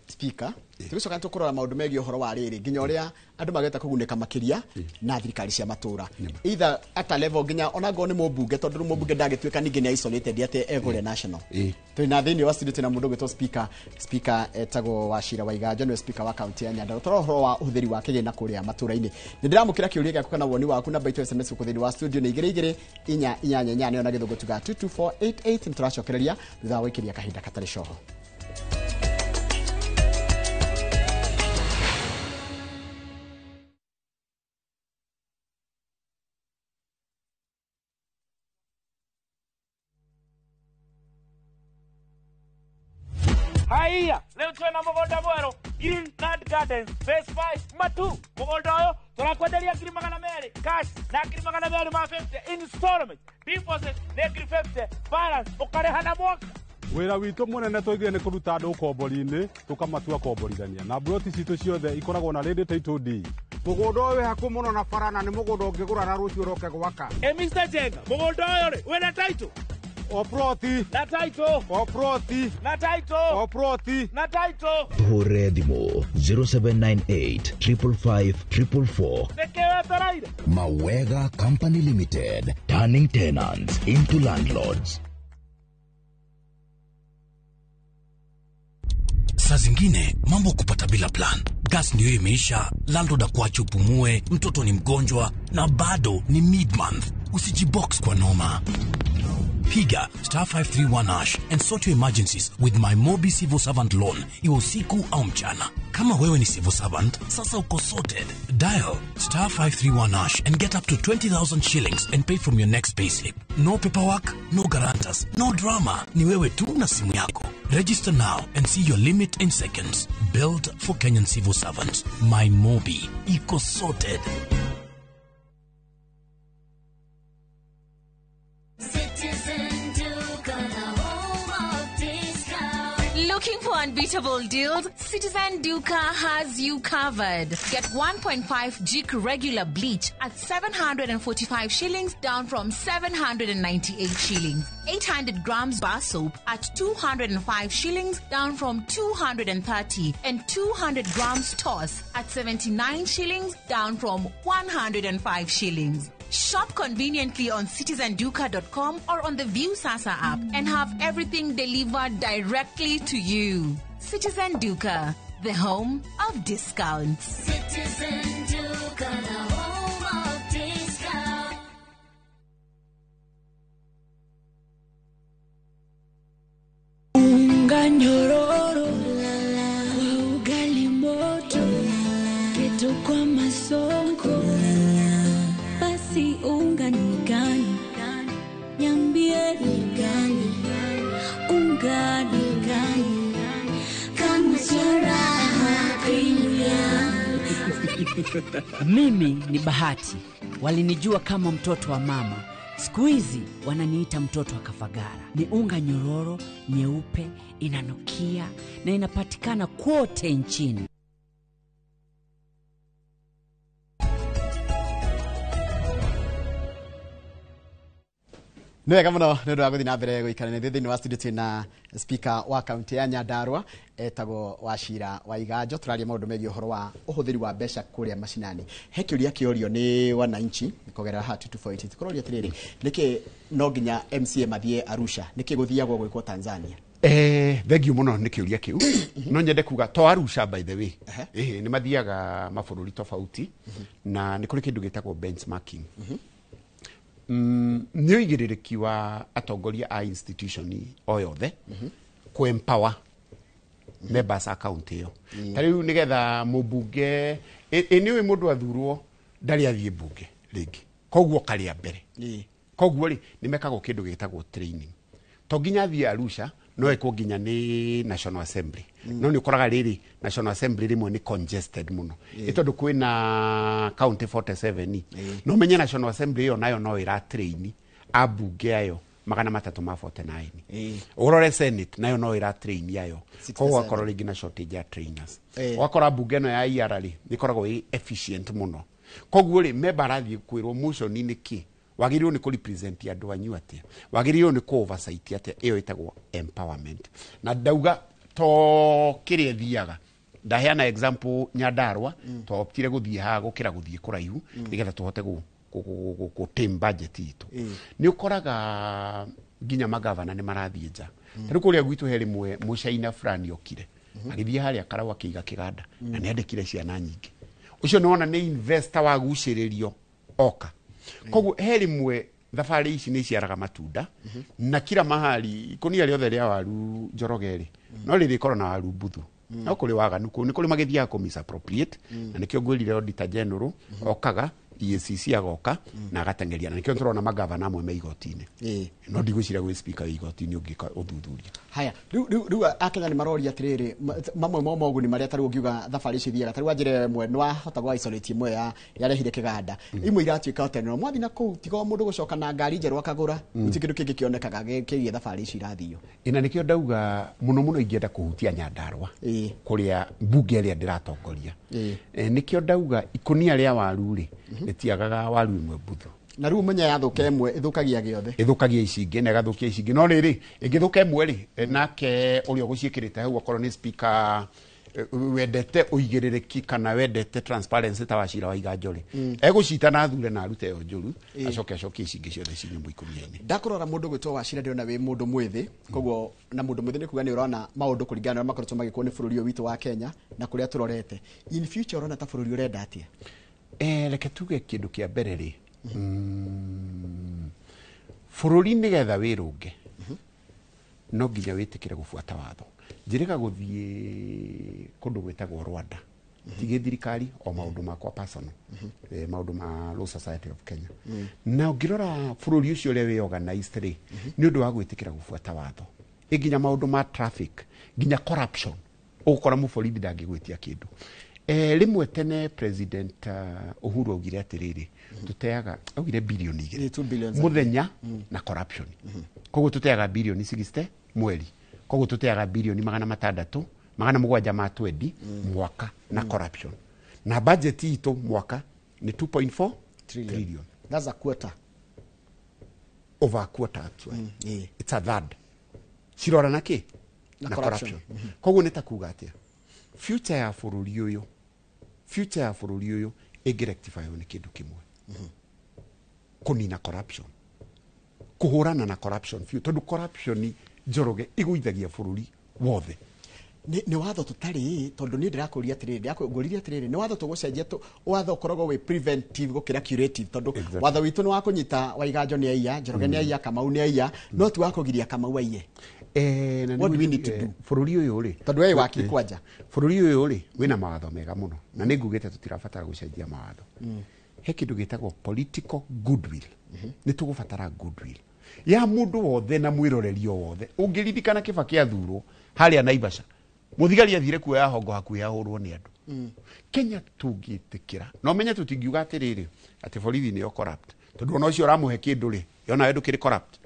speaker tũgĩcoka tũkũrora maũndũ megiĩ ũhoro wa rĩrĩ nginya ũrĩa andũ mageta kũgunĩka makĩria na thirikari cia matũra either at a level nginya onago nĩ mũmbunge tondũ mũmbunge ndagĩtuĩka ningĩ nĩ isolated yate Egole National twĩna thĩinĩ wa studio tena mũndũ gwĩtwo speaker etagwo Wachira Waiganjo nĩwe speaker wa county ya Nyandarua tũrora ũhoro wa ũhũthĩri wa kĩgĩna kũrĩa matũra-inĩ nĩ ndĩramũkĩra kĩũria gĩaku kana woni waku namba itu SMS gũkũ thĩinĩ wa studio nĩ 2288 na gĩthũngũ tuga 22488 nĩ tũracokereria thutha wa gũikĩria kahinda katarĩ coho. Haya, leo tuna mugunda mweru Green Nut Gardens Phase 5 Matu. Mugunda uyo turakwenderia ngiri 200 cash na ngiri 200 ma 50 installment. Deposit na ngiri 50 balance ukareha na mwaka. Wĩra witũ mũnene tũigire nĩ kũruta andũ kombori-inĩ tũkamatua komborithania na broti citũ ciothe ikoragwo na rĩndĩ title deed. Mũgũnda ũyũ wĩ hakuhĩ mũno na bara na nĩ mũgũnda ũngĩgũra na rũciũ ũroke gwaka. Mr. Jenga, mũgũnda ũyũ rĩ wĩna title? O proti na title o proti na title o proti na title hore thimo 0798 555 444. Nekewe taraire Mawega Company Limited, turning tenants into landlords. Saa zingine mambo kupata bila plan. Gas ndio imeisha, landlord akuache upumue, mtoto ni mgonjwa na bado ni mid-month. Usijibox kwa noma. Piga *531# and sort your emergencies with my Mobi Civil Servant Loan. Iwe usiku au mchana. Kama wewe ni civil servant, sasa uko sorted. Dial *531# and get up to 20,000 shillings and pay from your next payslip. No paperwork, no guarantors, no drama. Ni wewe tu na simu yako. Register now and see your limit in seconds. Built for Kenyan civil servants. My Mobi. Iko sorted. Looking for unbeatable deals? Citizen Duka has you covered. Get 1.5 Jik regular bleach at 745 shillings down from 798 shillings. 800 grams bar soap at 205 shillings down from 230. And 200 grams toss at 79 shillings down from 105 shillings. Shop conveniently on citizenduka.com or on the View Sasa app and have everything delivered directly to you. Citizen Duka, the home of discounts. Citizen Duka, the home of discounts. Unga nyororo kwa ugali moto kitu kwa masongo basi unga ni gani niambie ni gani unga ni gani kama sharaha Kenya. Mimi ni Bahati, walinijua kama mtoto wa mama. Siku hizi wananiita mtoto wa Kafagara. Ni unga nyororo, nyeupe, inanukia na inapatikana kote nchini. Nega muno nä ndå na mbere gå thä wa studio na speaker wa kaunti ya Nyandarua etagwo Wachira Waiganjo. tå raria maå ndå megiä å horo wa å hå thä ri wa mbeca kå rä a macinani. He kä å ria kä orio nä wananchi kågerera hatu 248 tå roria atä rä rä nä kä no nginya MCA mathiä Arusha, nä kä gå thiagwo gwä kwo Tanzania? Thengiå må no nä kä å ria kä u no nyende kuga to Arusha by the way nä mathiaga mabå rå ri tofauti na nä kå rä kä ndå gä tagwo benchmarking. Nĩ ũigĩrĩrĩki wa atongoria a institution o yothe ku empower members a county ĩyo. Ta rĩu nĩgetha mũmbunge nĩ ũĩ mũndũ athurwo ndarĩ athiĩ mbunge rĩngĩ, koguo karĩa mbere, koguo rĩ nĩ mekagwo kĩndũ gĩtagwo training. To nginya athiĩ Arusha, no ekwo nginya nĩ National Assembly. No nĩ ũkoraga rĩrĩ National Assembly rĩmwe nĩ congested mũno. Tondũ kwĩna county 47 no menye National Assembly ĩyo nayo no ĩra train ambunge ayo 349. Ũrore Senate nayo no ĩra train ayo. Koguo akorwo rĩngĩ na shortage ya trainers. Wakora mbunge ĩno ya IR rĩ nĩkoragwo ĩ efficient mũno. Koguo rĩ member arathiĩ kwĩrwo motion-inĩ kĩ wagĩrĩirwo nĩ kũ-represent andũ anyu atĩa, wagĩrĩirwo nĩ kũ-oversight atĩa. Ĩyo ĩtagwo empowerment. Na ndauga to kĩrĩa thiaga ndaheana example Nyandarua to optire gũthiĩ haha gũkĩra gũthiĩ kũraihu nĩgetha tũhote gũ-tame budget itũ. Nĩ ũkoraga nginya magavana nĩ marathiĩ nja. Tarĩu kũrĩa gwitũ he rĩmwe mũcaina fulani okire agĩthiĩ harĩa Karau akĩiga kĩganda na nĩ andĩkire ciana nyingĩ. Ũcio nĩ wona nĩ investor wagucĩrĩrio oka. Koguo he rĩmwe thabarĩ ici nĩ ciaraga matunda na kila mahali ikonia rĩothe rĩa waru Njoroge no rĩrĩkorwo na waru mbuthu. No kũrĩ waganu kũu nĩ kũrĩ magĩthiaga kũ-misappropriate na nĩkĩo ngwĩrire Auditor General okaga EACC agoka na agateng'eria, na nĩkĩo tũrona magavana amwe me igoti-inĩ. No ndigwĩciria gwĩ speaker wa igoti-inĩ ũngĩka ũthuthuria. Haya, rĩu Akenya nĩ maroria atĩrĩrĩ, mamwe ma moguni marĩa tarĩu ũngiuga thabarĩ ici thiaga, tarĩu anjĩra ĩmwe nĩ wahota gwa isolate ĩmwe yarehire kĩganda, imwe iratuĩka hotenero mwathi na kũu tiga mũndũ gũcoka na ngari njerũ akagũra, gũtirĩ kĩndũ kĩngĩ kĩonekaga kĩgiĩ thabarĩ ici irathio. Ĩna nĩkĩo ndauga mũno mũno ingĩenda kũhutia Nyandarua kũrĩa mbunge ĩrĩa ndĩratongoria. Nĩkĩo ndauga ikonia rĩa waru rĩ rĩtiagaga waru ĩmwe mbuthu. Na rĩu menya yathũka ĩmwe ĩthũkagia gĩothe. Ĩthũkagia ici ingĩ na ĩgathũkia ici ingĩ. No rĩrĩ ĩngĩthũka ĩmwe rĩ nake ũrĩa ũgũciĩkĩrĩte hau akorwo nĩ speaker wendete ũigĩrĩrĩki kana wendete transparency ta Wachira Waiganjo rĩ egũcita na athure na arute ĩyo njũru acoke ici ingĩ ciothe ciĩ nyũmba ikũnia-inĩ. Ndakorora mũndũ gwĩtwo Wachira ndĩrona wĩ mũndũ mwĩthĩ, koguo na mũndũ mwĩthĩ nĩ kuga nĩ ũrona maũndũ kũringana na makoretwo magĩkwo nĩ bũrũri ũyũ witũ wa Kenya na kũrĩa tũrorete. In future ũrona ta bũrũri ũrenda atĩa? Reke tuge kĩndũ kĩa mbere rĩ bũrũri nĩgetha wĩrũnge no nginya wĩtĩkĩre gũbuata watho. Njĩrĩga gũthiĩ kũndũ gwĩtagwo Rwanda tigĩ thirikari o maũndũ makwa personal maũndũ ma Law Society of Kenya. Na ũngĩrora bũrũri ũcio ũrĩa wĩ organized rĩ nĩ ũndũ wa gwĩtĩkĩra gũbuata watho, nginya maũndũ ma traffic, nginya corruption ũgũkora mũborithi ndangĩgwĩtia kĩndũ. Rĩmwe tene President Uhuru augire atĩrĩrĩ tũteaga augire bilioni 2 mũthenya na corruption. Koguo tũteaga bilioni 60 mweri, koguo tũteaga bilioni 600 700 ma 20 mwaka na corruption. Na budget itũ mwaka ni 2.4 trillion. That's a quarter. Over a quarter actually. It's a third. Cirora na kĩ? Na corruption. Koguo nĩ ta kuga atĩa future ya bũrũri ũyũ ĩngĩrectify nĩ kĩndũ kĩmwe, kũnina corruption, kũhũrana na corruption tondũ corruption Njoroge ĩgũithagia bũrũri wothe. Nĩ watho tũtarĩ, tondũ niĩ ndĩrakũria atĩrĩrĩ, ndĩrakũria atĩrĩrĩ, nĩ watho tũgũcenjia watho ũkoragwo wĩ preventive gũkĩra curative, tondũ watho witũ nĩ wa kũnyita Waiganjo nĩ aiya, Njoroge nĩ aiya, Kamau nĩ aiya, no ti wa kũgiria Kamau aiye. What do we need to do? Bũrũri ũyũ rĩ tondũ wĩ wakiri kwanja, bũrũri ũyũ rĩ wĩna mawatho mega mũno na nĩ ngugĩte tũtirabatara gũcenjia mawatho. He kĩndũ gĩtagwo political goodwill. Nĩ tũgũbatara goodwill ya mũndũ wothe na mwĩrorerio wothe. Ũngĩririkana Kibaki athurwo harĩa Naivasha, mũthigari athire kuoya hongo hakuhĩ ahũrwo nĩ andũ. Kenya tũngĩtĩkĩra no menye tũtingiuga atĩrĩrĩ atĩ borithi nĩo corrupt, tondũ ona ũcio ũramũhe kĩndũ rĩ yona wewe ndukiri corrupt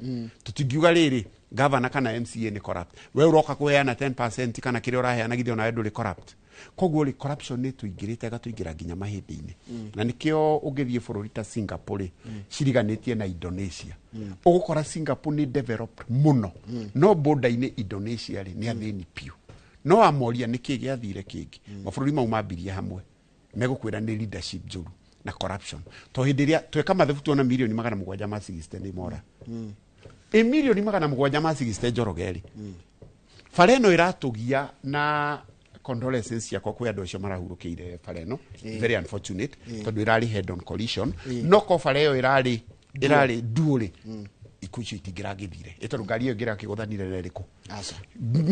tutingiuga riri governor kana MCA ni corrupt we uroka kuheana 10% kana kire uraheana githio na wewe nduri corrupt koguo ri corruption ni tuingirite gatuingira nginya mahindi-ini na nikio ungithie bururi ta Singapore ciriganitie na Indonesia ugukora Singapore ni developed muno no border-ini Indonesia ri ni athini piu no amoria niki giathire kingi mabururi mau mambirie hamwe megukwira ni leadership njuru na corruption to hindiria tweka mathabu tuona milioni 760 ni mora milioni 760 Njorogeri fareno iratugia na condolences ciakwa kwi andu acio marahurukire fareno very unfortunate tondu irari head on collision no ko fareo irari duole ikuchi itingira githire etondu ngari iyo ngira kiguthanire reriku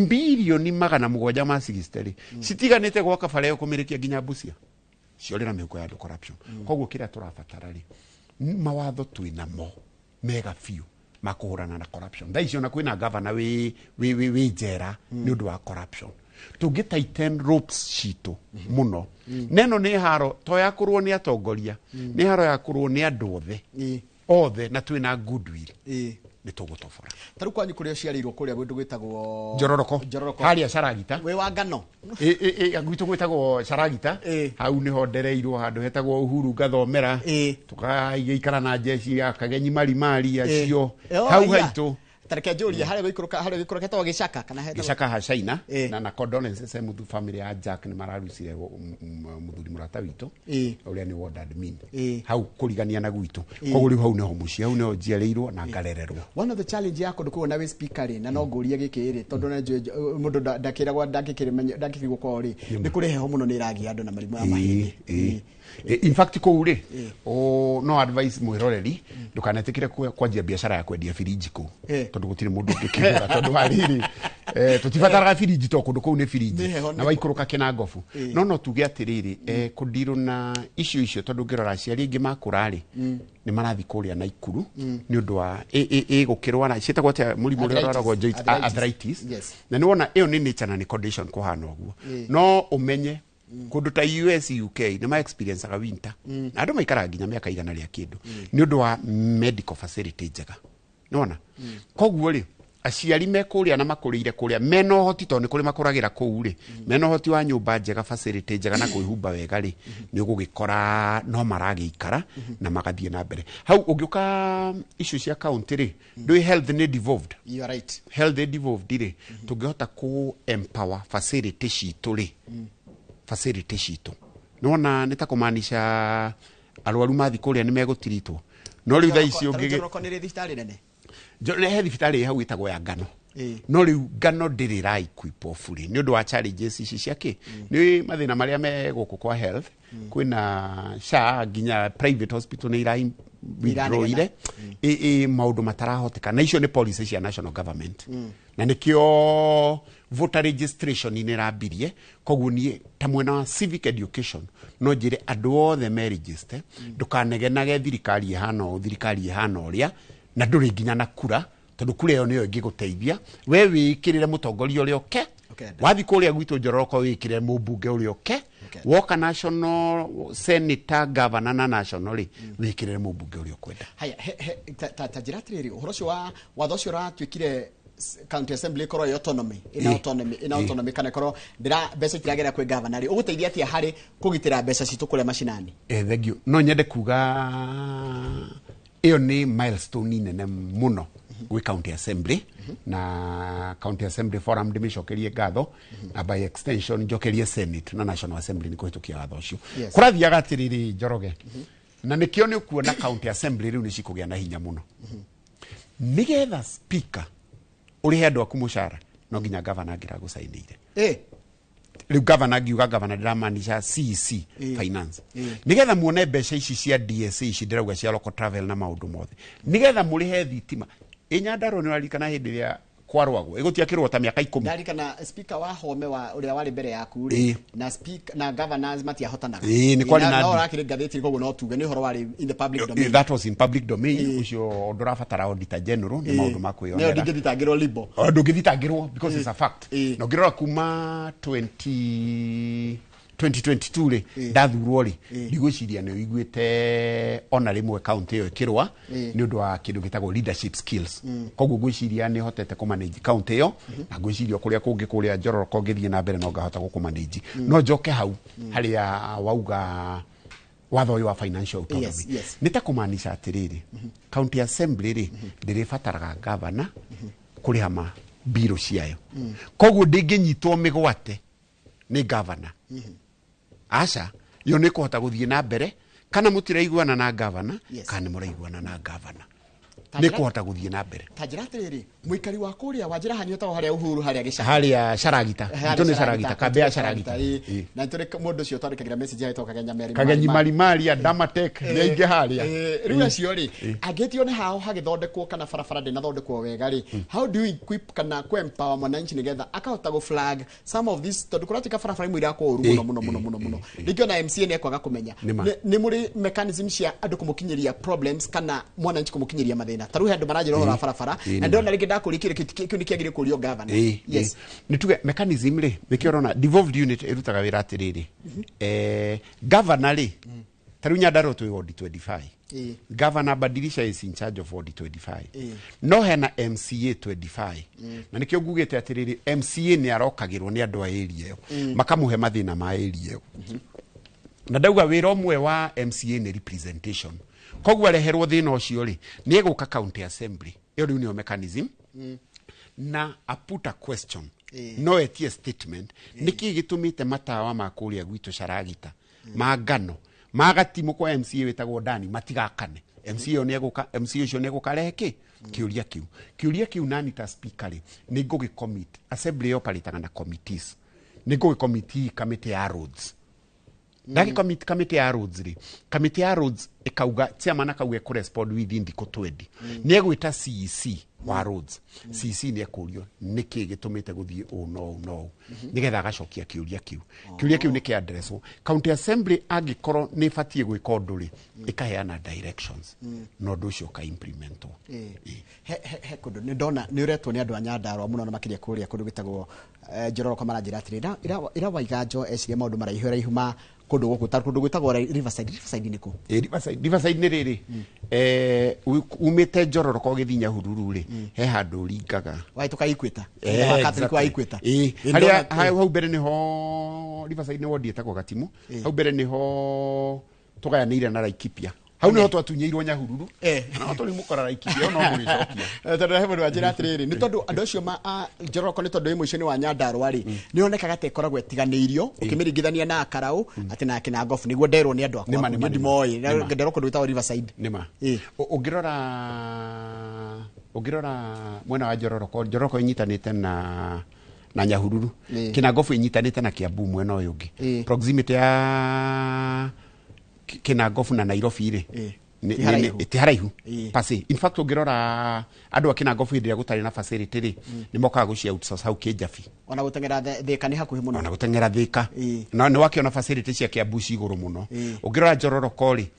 bilioni 760 citiganite gwaka fareo kumirikia nginya Busia ciorira mihuko ya corruption koguo kira turabatara ri mawatho twinamo mega few makuhurana na corruption thaicio na kwina governor we njera ni undu wa corruption tungitighten ropes citu muno neno ni haro to yakurwo ni atongoria ni haro yakurwo ni andu othe na twina goodwill ni tugutobora taru kwanyu kuria ciarirwo kuria gwitu gwitagwo Njororoko haria Saragita we wa ngano gwitu gwitagwo Saragita hau niho ndereirwo handu hetagwo Uhuru ngathomera tukaigikara na jeshi ya kagenyi mari acio hau haitu tareke njuria haria gikuruka hetagwo Gicaka kana hetagwo Gicaka ha China na condolences muthu family ya Jack ni mararucire muthuri murata witu uria ni ward admin hau kurigania na gwitu koguo riu hau neho muci hau neho njiareirwo na ngarererwo one of the challenge yako ndukuona we speaker ri na no nguria gikiri tondu na mundu ndakiragwa ndakikirigwo ko ri ni kuri heho muno ni iragi andu na marimu ya mahini in fact ko uri no advice mwiroreri ndukanetikire kwanjia biashara ya kwendia firiji ko tondu gutire mundu ngikigura tondu hariri tutibataraga firiji to kundu ko ne firiji na waikuruka kinangofu no tuge atiriri kudiru na icio tondu ngirora ciari ingi makurari ni marathi kuria na ikuru ni undu wa gukirwara cietagwo ta murimu roragwo joint arthritis na ni wona iyo ni nature na ni condition kuhana oguo no umenye kundu ta US UK ni ma experience aga winter andu maikara nginya miaka igana ria kindu ni undu wa medical facility njega nona koguo ri aciari mekuria na makurire kuria meno hoti to ni kuri makuragira kuu ri meno hoti wa nyumba njega facility njega na kuihumba wega ri ni ugugikora no maragikara na magathie na mbere hau ungiuka issue cia county ri do health ni devolved you are right health devolved ri tungihota ku empower facility citu ri facility citu nona nitakumanisha arwaru mathi kuria ni megutiritwo no riu thaici ungi thibitari nene he thibitari hau itagwo ya ngano no riu ngano ndiri rai kwipo furi ni undu wa challenges ici ciake ni mathina maria me guku kwa health kwina SHA nginya private hospital ni rai withdraw maundu matarahoteka na icio ni policy cia national government na nikio voter registration ni rambirie koguo ni ta mwena wa civic education no njire andu othe me register ndukanegenage thirikari ihana uria na nduri nginya na kura tondu kura iyo niyo ingiguteithia we wikirire mutongoria uria oke wathi kuria gwitu Njororoko wikirire mubunge uria oke woka national senator governor na national wikirire mubunge uria kwenda haya ta jiratiriri uhoro cio wa watho cio ratwikire county assembly koro autonomy in autonomy kana koro ndira mbeca itiragera kwi governor uguteithia atia hari kugitira mbeca citu kule mashinani thank you no nyende kuga iyo ni milestone nene muno we county assembly na county assembly forum ndimishokerie ngatho na by extension njokerie senate na national assembly ni kuhitukia watho ucio kurathiaga atiriri Njoroge na nikio ni kuona county assembly riu ni cikugia na hinya muno nigetha speaker uri andu aku mushara no nginya governor ngira gusainire riu governor ngiuga governor ndiramanija CEC finance nigetha muone mbeca ici cia DSA ici ndirauga cia local travel na maundu mothe nigetha murihe thitima inyandaro ni warikana hindi ya kwarwagwo igutiakirwo ta miaka 10 ndarikana speaker wa home wa uria wari mbere yaku ri na speaker na governors matiahotanaga ni kwani na no rakire ngatheti koguo no tuge ni horo wari in the public domain that was in public domain ucio ndurabatara auditor general ni maundu makwiyonera no ndingithitangirwo libo ndungithitangirwo because it's a fact no ngirora kuma 20 2022 ri ndathurwo ri ndigwiciria ni uiguite ona rimwe county yo ikirwa ni undu wa kindu gitagwo leadership skills koguo gwiciria ni hotete ku manage county yo na gwiciria kuria kungi kuria Njororoko ngithie na mbere no ngahota ku manage no njoke hau haria wauga watho wa financial autonomy nita kumaanisha atiriri county assembly ri ndiribataraga governor kuri hama biro ciayo koguo ndinginyitwo migwate ni governor aca yo ni kuhota guthie na mbere kana mutiraiguana na governor kana muraiguana na governor ni kuhota guthie na mbere tajira atiriri muikari wa kuria wanjira hanyo tawo haria uhuru haria gica haria Sharagita ntone Sharagita kabea Sharagita na ntore mundu cio twandikagira message yaito kagenyi mari Damatek ni inge haria riu acio ri agetio ni hao hagithondekwo kana barabara ndina thondekwo wega ri how do you equip kana ku empower mwananchi nigetha akahota go flag some of this tondu kuratika barabara imwe ira ko uru muno nikio na MCA ni ekwaga kumenya ni muri mechanism cia andu kumukinyiria problems kana mwananchi kumukinyiria mathina taru handu marajira ora barabara na ndona rigi ndakurikire kitu ni kiagire kurio governor yes nituge mechanism ri nikiorona devolved unit irutaga wira atiriri governor ri taru Nyandarua tu ward 25 governor Badilisha is in charge of ward 25 no hena MCA 25 na nikio ngugite atiriri MCA ni arokagirwo ni andu a area yo makamuhe mathina ma area yo na ndauga wira omwe wa MCA ni representation koguo areherwo thina ucio ri ni eguka county assembly iyo riu ni mechanism na aputa question no etie statement niki gitumite matawa makuria gwitu Sharagita magano magatimu kwa MCA wetagwo Dani matigakane MCA ni eguka MCA ucio ni eguka reke kiuria kiu nani ta speaker ri ni ngugi committee assembly operate na committees ni ngugi committee ya roads Dagi committee ya roads ri committee ya roads ikauga chairman akauga ku respond within the 20 ni egwita CEC wa roads CEC ni ekurio niki gitumite guthie no nigetha agacokia kiuria kiu ni ki address county assembly agikoro ni fatie gwika undu ri ikaheana directions no ndu ucio ka implement he kundu ni ndona ni uretwo ni andu a Nyandarua muno na makiria kuria kundu gitagwo Njororoko maranjira atiri ira waiganjo eciria maundu maraihura ihuma kundu guku tar kundu gwitagwo Riverside niku Riverside ni riri umite Njororoko githinya hururu ri he handu ringaga waituka ikwita Catholic wa ikwita haria hau mbere ni ho Riverside ni wodi etagwo Gatimu hau mbere ni ho tugayanire na Laikipia hau ni ho twatunyirwo Nyahururu na tuli mukora Laikipia no muricokia tondu he mundu wanjira atiriri ni tondu andu acio ma Njororoko ni tondu imwe icio ni wa Nyandarua ri ni onekaga te koragwo etiganiirio ukimiringithania na Akarau ati na kina Ngofu niguo nderwo ni andu akwa ni ndimoi Njororoko ndwitagwo Riverside nima ungirora mwena wa Njororoko inyitanite na Nyahururu kina Ngofu inyitanite na Kiambu mwena uyu ungi proximity ya kina Ngofu na Nairobi ri ti haraihu pasi in fact ungirora andu akina Ngofu hindira gutari na facility ri ni mokaga gucia outsource hau Kijabi ona gutengera Thika ni hakuhi muno ona gutengera Thika na ni wakiona facility cia Kiambu ciguru muno ungirora Njororoko ri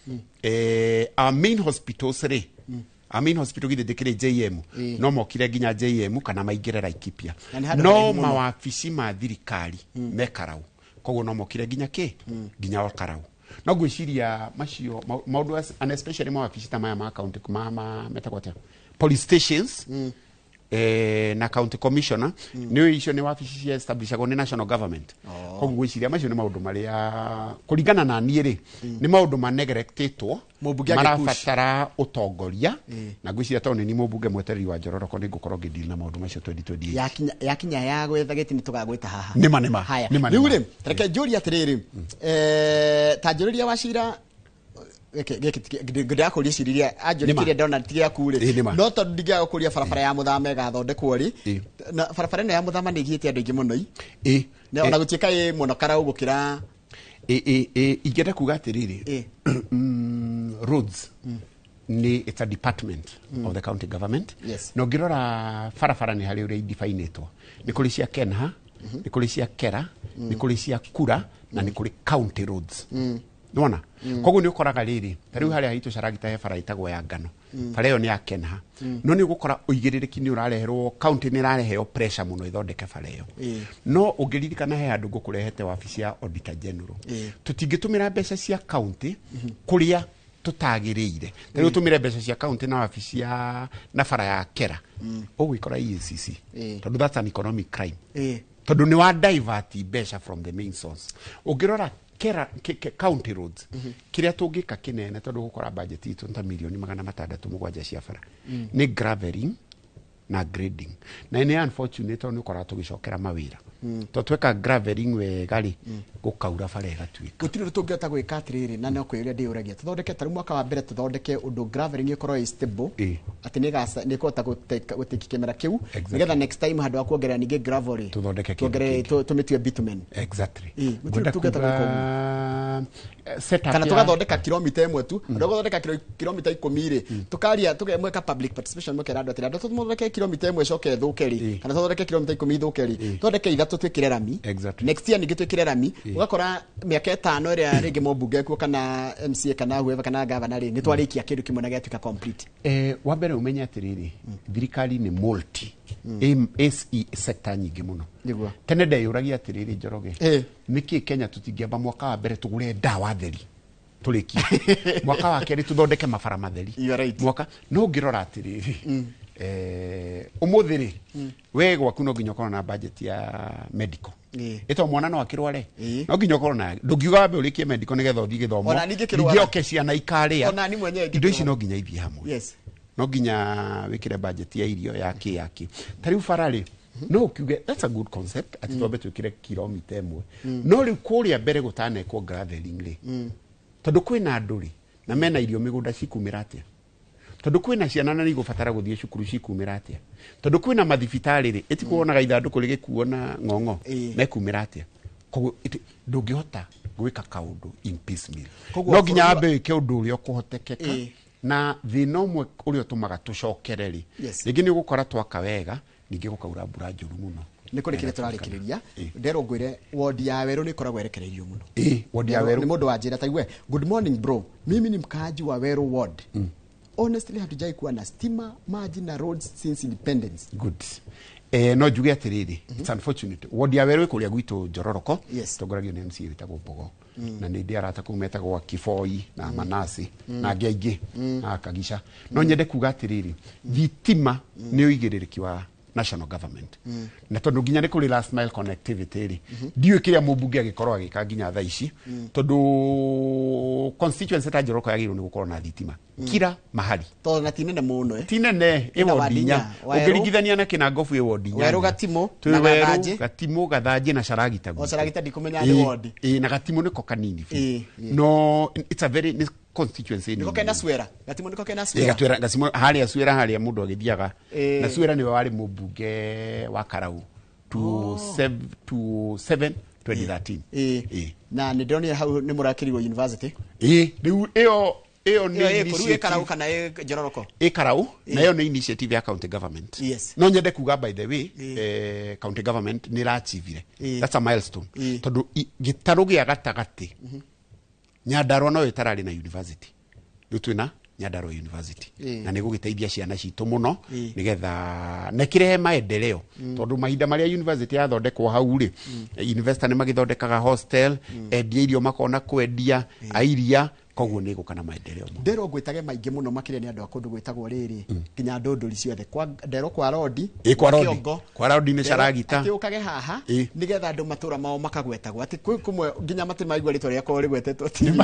our main hospitals ri Amin hospital githe dikire JM no mokire ginya JM kana maingire Laikipia no mawafici ma thirikari mekarau koguo no mokire ginya ginya wakarau no gwiciria macio maundu and especially mawafici ta maya ma county ma metakwata police stations na county commissioner niyo icio ni wafici cia establishagwo ni national government koguo gwiciria macio ni maundu maria kuringana na niĩ ri ni maundu manegrectitwo marabatara utongoria na gwiciria tondu ni mubunge mwetereri wa Njororoko ni ngukorwo ngidil na maundu macio 2020 yakinya ya gwetha giti ni tugagwita haha nima haya riu ri reke njuri atiriri tanjuriria wacira gida kuria ciriria anjurikiria ndona tigia kure no tondu ndigia kuria barabara ya muthama igathondekwo ri na barabara ino ya muthama ni igiite andu ingi muno na ona gutika muno karau gukira igenda kuga atiriri roads ni it's a department of the county government no ngirora barabara ni hari uri definitwo ni kuri cia Kenha ni kuri cia Kera ni kuri cia Kura na ni kuri county roads nona koguo ni ukoraga riri tariu haria hitu Charagita he bara itagwo ya ngano bara iyo ni ya Kenha no ni gukora uigiririki ni urareherwo county ni irareheo pressure muno ithondeke bara iyo no ungiririkana he andu ngukurehete wabici ya Auditor General tutingitumira mbeca cia county kuria tutagiriire tariu tumire mbeca cia county na wabici ya na bara ya Kera ugwikora EACC tondu that's an economic crime tondu ni wa divert mbeca from the main source ungirora Kera county roads kiria tungika kinene tondu gukora budget itu nta milioni 607 cia bara ni graveling na grading na ni unfortunate ni ukora tugicokera mawira to tweka graveling we gari gukaura bara igatuika gutire tungeta gwika atiriri na no kwiria ndi uragia tuthondeke taru mwaka wa mbere tuthondeke undu graveling ikorwo stable ati ni kota gutiki kimera kiu nigetha next time handu akuongerera ninge gravel tuthondeke tumitue bitumen exactly gutire tungeta gwika setup kana tugathondeka kilomita imwe tu ndio guthondeka kilomita 10 ri tukaria tugemweka public participation mweke rado ati rado tuthondeke kilomita imwe coke thukeri kana tuthondeke kilomita 10 thukeri tuthondeke ithatu twikire rami next year ninge twikire rami ugakora miaka 5 ria ringi mbunge ku kana MCA kana whoever kana governor ri ni twarikia kindu kimwe na gatuika complete wa mbere umenya atiriri thirikari ni multi SE sector nyingi muno tene ndeyuragia atiriri Njoroge niki Kenya tutingiamba mwaka wa mbere tugure dawa theri tulikia mwaka wa keri tuthondeke mabara matheri mwaka no ngirora atiriri umuthiri we gwaku no nginya korwo na budget ya medical ito mwana no akirware no nginya korwo na ndungiuga be urikie medical nigetha uthii githomo ngioke ciana ikaria ona ni mwenyewe indo ici no nginya ithie hamwe no nginya wikire budget ya irio yaki tariu farari no kiuge that's a good concept ati tobe twikire kilomita imwe no riu kuria mbere gutanekwo graveling ri tondu kwina nduri na mena irio migunda cikumira atia tondu kwina ciana na nigubatara guthie cukuru cikumira atia tondu kwina mathibitari ri itikuonaga ithanduku rigikuona ng'ong'o na kumira atia koguo ndungihota gwika kaundu in piecemeal no nginya ambe ke undu uria kuhotekeka na thina umwe uria tumaga tucokereri ringi ni gukora twaka wega ningi gukaura mbura njuru muno ni kuri kire turarikiriria ndero ngwire ward ya Weru ni koragwo erekereirio muno ward ya Weru ni mundu wa njira taigwe good morning bro mimi ni mkaaji wa Weru ward honestly hatujai kuwa na stima maji na roads since independence good no juge atiriri it's unfortunate ward ya Weru kuria gwitu Njororoko togoragio ni MC witagwo Mbogo na ni ndia arata kumeta gwa Kiboi na Manasi na Ngeingi na Kagisha no nyende kuga atiriri thitima ni uigiririki wa national government na tondu nginya ni kuri last mile connectivity ri ndiwe kiria mubunge agikorwo agika nginya tha ici tondu constituency ta Njoroko yagirwo ni gukorwo na thitima kira mahali tondu na tinene muno tinene iwodinya ungiringithania na Kinangofu iwodinya Weru Gatimo na Gathaje Gatimo Gathaje na Charagita Charagita ndikumenya ni ward na Gatimo niko kanini no it's a very constituency niko kena Swera Gatimo niko kena Swera Gatimo hali Swera hali mundu agithiaga na Swera ni wari mubunge wa Karau to 7 2013 na ni ndoni hau ni murakiri wa university riu iyo ni Karau kana Njororoko Karau na iyo ni initiative ya county government no nyende kuga by the way county government ni ra achievire that's a milestone tondu gitaru gia gatagati Nyandarua no itarari na university rutwina Nyandarua University na niguo giteithia ciana citu muno nigetha nekirehe maendeleo tondu mahinda maria university yathondekwo hau ri investor ni magithondekaga hostel endia irio makona kwendia airia koguo ni gukana maendeleo ndero gwitage maingi muno makiria ni andu akundu gwitagwo riri kinya ndunduri ciothe kwa ndero kwa rodi kwa rodi ni Charagita ati ukage haha nigetha andu matura mao makagwetagwo ati kumwe nginya mati maigwa ritwa ria kwa rigwetetwo TV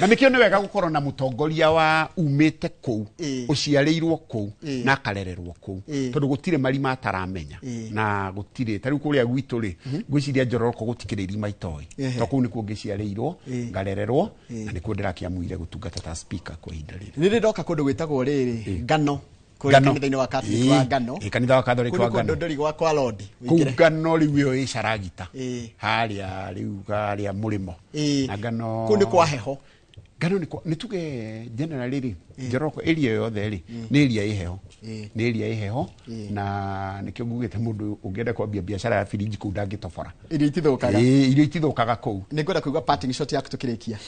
na nikio ni wega gukorwo na mutongoria wa umite ku uciarirwo ku na karererwo ku tondu gutire marima ataramenya na gutire tari kuria gwitu ri gwiciria Njororoko gutikiriri maitoi to ku ni kuongiciarirwo ngarererwo na ni kwendera kiamwire gutungata ta speaker kwa ihinda riri niri ndoka kundu gwitagwo riri ngano kanitha-ini wa Catholic wa ngano kanitha wa Catholic wa ngano ndori gwa kwa Lord ngano riu yo Charagita haria riu haria murimo na ngano kuni kwa heho ngano ni tuge generally Njoroko area yothe ri ni area iheho ni area iheho na nikio ngugite mundu ungienda kwambia biashara ya firiji ku ndangitobora irio itithukaga irio itithukaga ku ni ngwenda kuigua parting shot yaku tukirikia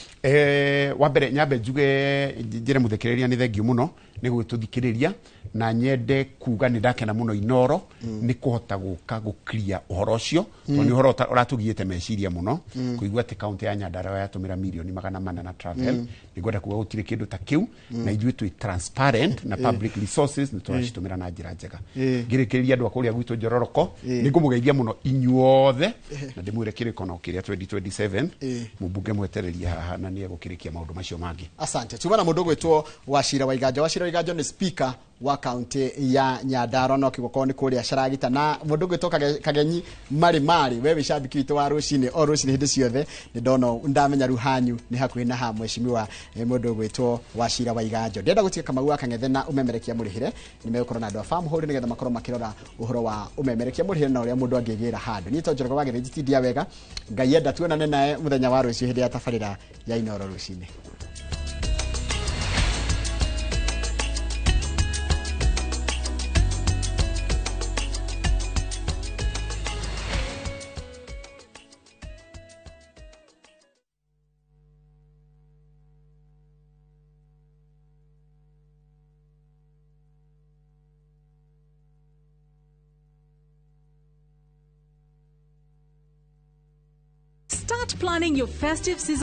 wa mbere nyambe njuge njire muthekereria ni thengiu muno ni gwituthikiriria na nyende kuga ni ndakena muno Inoro ni kuhota guka guklia uhoro ucio to ni uhoro uratugiite meciria muno kuigua ati county ya Nyandarua yatumira milioni 400 na travel ni gwenda kuga gutire kindu ta kiu na ithui twi transparent na public resources ni turacitumira na njira njega ngirikiria andu akuria gwitu Njororoko ni ngumugeithia muno inyuothe na ndimwire kiriko no kiria 2027 mubunge mwetereria haha na ni egukirikia maundu macio mangi. Asante. Tubana mundu gwitwo Wachira Waiganjo. Wachira Waiganjo ni speaker wa county ya Nyandarua no kigoko ni kuria Sharagita na mundu gwitwo Kagenyi mari wewe shabiki witu wa rucini o rucini hindi ciothe ni ndono ndamenya ruhanyu ni hakuhi na ha mweshimiwa mundu gwitwo Wachira Waiganjo. Ndenda gutika Kamau Akang'ethe na umemerekia murihire ni megukora na andu afamu hori nigetha makoro makirora uhoro wa umemerekia murihire na uria mundu angigira handu ni tonjoroko wa githiti ndia wega ngai enda tuonane nae muthenya wa rucio hindi ya tabarira ya Inoro rucini. Start planning your festive season